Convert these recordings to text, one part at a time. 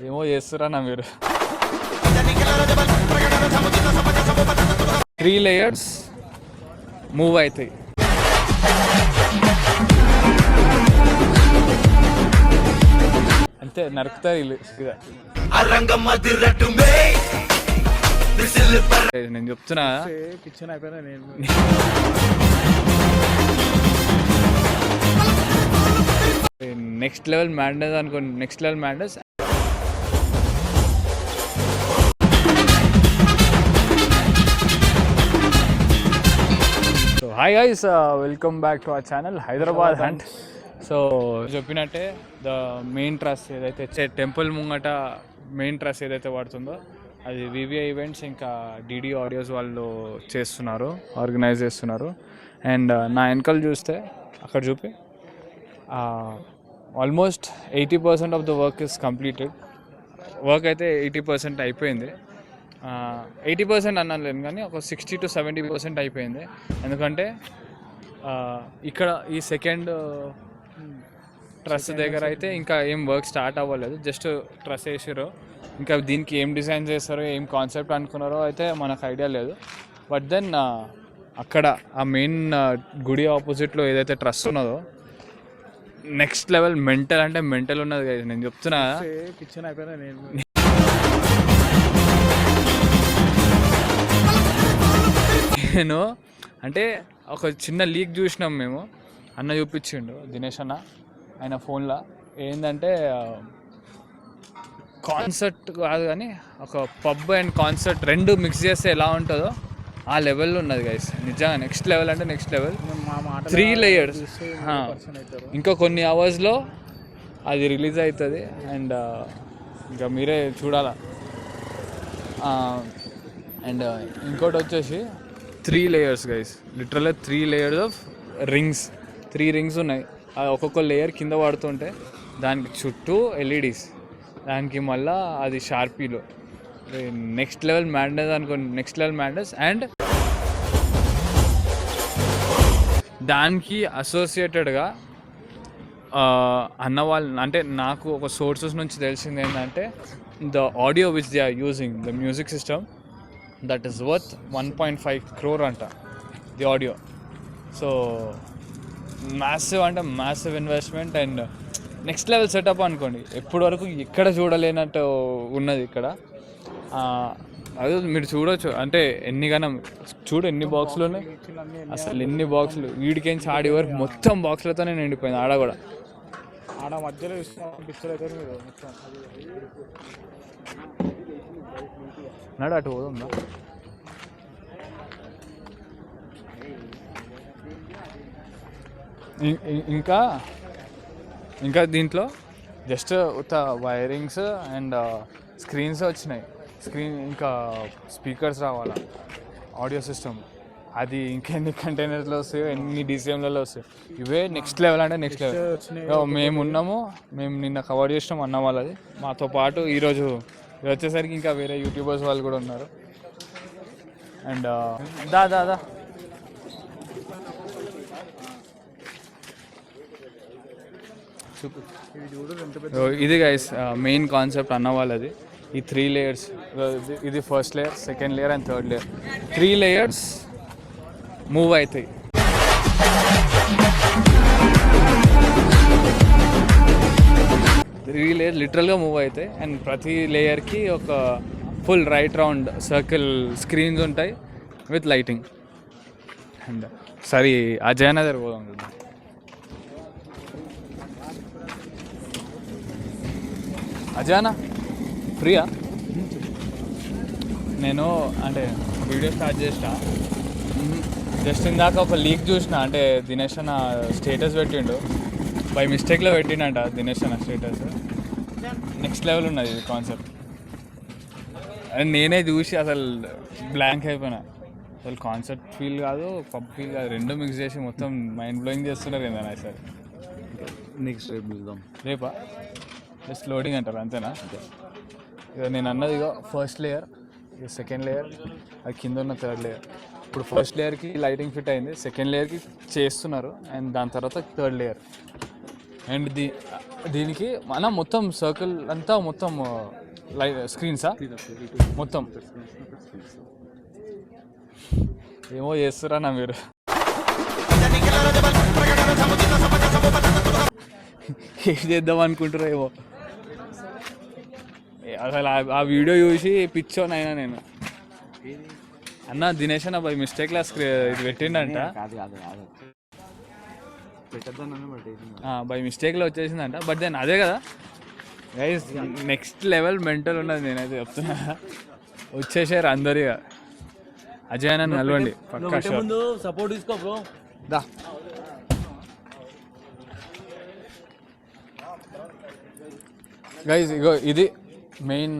ఏమో చేస్తున్నా మీరు 3 లేయర్స్ మూవ్ అవుతాయి. అంతే నరుకుతారు వీళ్ళు. నేను చెప్తున్నా నెక్స్ట్ లెవెల్ మ్యాడ్నెస్ అనుకోండి. Next level madness. So hi guys, welcome back to our channel Hyderabad hunt. So చెప్పినట్టే ద మెయిన్ ట్రస్ ఏదైతే టెంపుల్ ముంగట మెయిన్ ట్రస్ ఏదైతే పడుతుందో అది వివిఐ ఈవెంట్స్ ఇంకా డిడి ఆడియోస్ వాళ్ళు చేస్తున్నారు, ఆర్గనైజ్ చేస్తున్నారు. అండ్ నా వెనకాల చూస్తే అక్కడ చూపి almost 80% of the work is completed. Work అయితే 80% అయిపోయింది. 80% అన్నలేను కానీ ఒక 60 to 70% అయిపోయింది. ఎందుకంటే ఇక్కడ ఈ సెకండ్ ట్రస్ దగ్గర అయితే ఇంకా ఏం వర్క్ స్టార్ట్ అవ్వలేదు, జస్ట్ ట్రస్ వేసారు. ఇంకా దీనికి ఏం డిజైన్ చేస్తారో ఏం కాన్సెప్ట్ అనుకున్నారో అయితే మనకు ఐడియా లేదు. బట్ దెన్ అక్కడ ఆ మెయిన్ గుడి ఆపోజిట్లో ఏదైతే ట్రస్ ఉన్నదో నెక్స్ట్ లెవెల్ మెంటల్ అంటే మెంటల్ ఉన్నది కదా. నేను చెప్తున్నా కిచెన్ అయిపోయినా నేను అంటే ఒక చిన్న లీక్ చూసినాం మేము. అన్న చూపించిండు దినేష్ అన్న ఆయన ఫోన్లో. ఏంటంటే కాన్సర్ట్ కాదు కానీ ఒక పబ్ అండ్ కాన్సర్ట్ రెండు మిక్స్ చేస్తే ఎలా ఉంటుందో ఆ లెవెల్లో ఉన్నది గైస్. నిజంగా నెక్స్ట్ లెవెల్ అంటే నెక్స్ట్ లెవెల్. 3 లేయర్స్. ఇంకా కొన్ని అవర్స్లో అది రిలీజ్ అవుతుంది. అండ్ ఇంకా మీరే చూడాలా. అండ్ ఇంకోటి వచ్చేసి 3 లేయర్స్ గైస్, లిటరల్గా 3 లేయర్స్ ఆఫ్ రింగ్స్. 3 రింగ్స్ ఉన్నాయి. ఒక్కొక్క లేయర్ కింద పడుతుంటే దానికి చుట్టూ ఎల్ఈడీస్, దానికి మళ్ళా అది షార్పీలో. నెక్స్ట్ లెవెల్ మ్యాడ్నెస్ అనుకోండి, నెక్స్ట్ లెవెల్ మ్యాడ్నెస్. అండ్ దానికి అసోసియేటెడ్గా అన్న వాళ్ళు అంటే నాకు ఒక సోర్సెస్ నుంచి తెలిసింది ఏంటంటే the audio which they are using the music system that is worth 1.5 crore అంట ది ఆడియో. సో మ్యాసివ్ అంటే massive investment and next level setup అనుకోండి. ఎప్పటి వరకు ఇక్కడ చూడలేనట్టు ఉన్నది ఇక్కడ. అదే మీరు చూడవచ్చు. అంటే చూడు ఎన్ని బాక్సులు ఉన్నాయి, అసలు ఎన్ని బాక్సులు. వీడికేంచి ఆడి వరకు మొత్తం బాక్సులతోనే నిండిపోయింది. ఆడ కూడా ఆడ మధ్యలో నాడు అటు పోతుందా. ఇంకా దీంట్లో జస్ట్ ఉత్త వైరింగ్స్ అండ్ స్క్రీన్స్ వచ్చినాయి. స్క్రీన్ ఇంకా స్పీకర్స్ రావాలా, ఆడియో సిస్టమ్, అది ఇంకెన్ని కంటైనర్స్లో వస్తాయో, ఎన్ని డీసీఎంలలో వస్తాయి. ఇవే నెక్స్ట్ లెవెల్ అంటే నెక్స్ట్ లెవెల్. మేము నిన్న కవర్ చేసినాం అన్న వాళ్ళది. మాతో పాటు ఈరోజు వచ్చేసరికి ఇంకా వేరే యూట్యూబర్స్ వాళ్ళు కూడా ఉన్నారు. అండ్ దా ఇది గైస్ మెయిన్ కాన్సెప్ట్ అన్న వాళ్ళది. ఈ 3 లేయర్స్, ఇది first layer, second layer and third layer. 3 layers move అవుతాయి. లేయర్ లిటరల్గా మూవ్ అవుతాయి. అండ్ ప్రతి లేయర్కి ఒక full right round circle screens ఉంటాయి విత్ లైటింగ్. అండ్ సరే అజయ్ నగర్ పోదాం. అజానా ఫ్రీయా? నేను అంటే వీడియో స్టార్ట్ చేసిన జస్ట్ ఇందాక ఒక లీక్ చూసిన. అంటే దినేష్ అన్న స్టేటస్ పెట్టిండు, బై మిస్టేక్లో పెట్టిండంట దినేష్ అన్న స్టేటస్. నెక్స్ట్ లెవెల్ ఉన్నది ఇది కాన్సెప్ట్. అండ్ నేనే చూసి అసలు బ్లాంక్ అయిపోయినా. అసలు కాన్సెప్ట్ ఫీల్ కాదు, పబ్ ఫీల్ కాదు, రెండు మిక్స్ చేసి మొత్తం మైండ్ బ్లోయింగ్ చేస్తున్నారు ఏందన్నా సార్. నెక్స్ట్ రేపు చూద్దాం. రేపా? జస్ట్ లోడింగ్ అంటారు అంతేనా? ఇక నేను అన్నది ఇక ఫస్ట్ లేయర్, ఇక సెకండ్ లేయర్, అది కింద ఉన్న థర్డ్ లేయర్. ఇప్పుడు ఫస్ట్ లేయర్కి లైటింగ్ ఫిట్ అయింది, సెకండ్ లేయర్కి చేస్తున్నారు, అండ్ దాని తర్వాత థర్డ్ లేయర్. అండ్ దీనికి మన మొత్తం సర్కిల్ అంతా మొత్తం స్క్రీన్సా మొత్తం ఏమో చేస్తురా మీరు. ఏం చేద్దాం అనుకుంటారో ఏమో. అసలు ఆ వీడియో చూసి పిచ్చోనైనా నేను. అన్న దినేష్ అన్న బై మిస్టేక్లా ఇది పెట్టిండంట, బై మిస్టేక్లో వచ్చేసిందంట. బట్ దెన్ అదే కదా గైస్, నెక్స్ట్ లెవెల్ మెంటల్ ఉన్నది. నేనైతే చెప్తున్నా, వచ్చేసారు అందరిగా. అజయ్ నన్ను కలవండి పక్కా సపోర్ట్ తీసుకో బ్రో. దా గైస్, ఇగో ఇది మెయిన్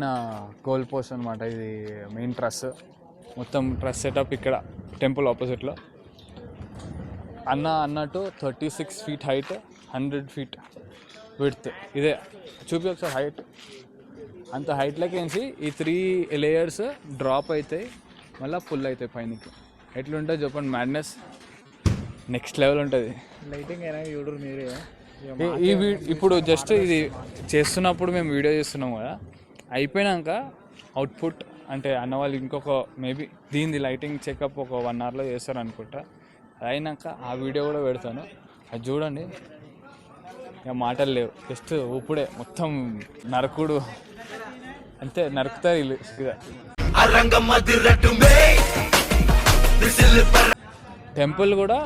గోల్ పోస్ట్ అనమాట. ఇది మెయిన్ ట్రస్, మొత్తం ట్రస్ సెటప్ ఇక్కడ టెంపుల్ ఆపోజిట్లో. అన్నట్టు 36 feet హైట్, 100 feet విడ్త్. ఇదే చూపి ఒకసారి హైట్. అంత హైట్లోకి వేసి ఈ 3 layers డ్రాప్ అవుతాయి, మళ్ళీ పుల్ అవుతాయి పైనకి. ఎట్లుంటుంది చెప్పండి, మ్యాడ్నెస్ నెక్స్ట్ లెవెల్ ఉంటుంది. లైటింగ్ అయినా చూడరు మీరే. ఇప్పుడు జస్ట్ ఇది చేస్తున్నప్పుడు మేము వీడియో చేస్తున్నాము కదా, అయిపోయినాక అవుట్పుట్ అంటే అన్న వాళ్ళు ఇంకొక మేబీ దీనిది లైటింగ్ చెకప్ ఒక 1 hourలో చేస్తారు అనుకుంటా. అది అయినాక ఆ వీడియో కూడా పెడతాను, అది చూడండి. ఇక మాటలు లేవు, జస్ట్ ఇప్పుడే మొత్తం నరకుడు అంతే, నరుకుతారు వీళ్ళు. టెంపుల్ కూడా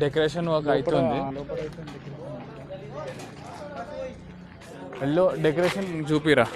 డెకరేషన్ వర్క్ అవుతుంది. Yellow decoration చూపిరా.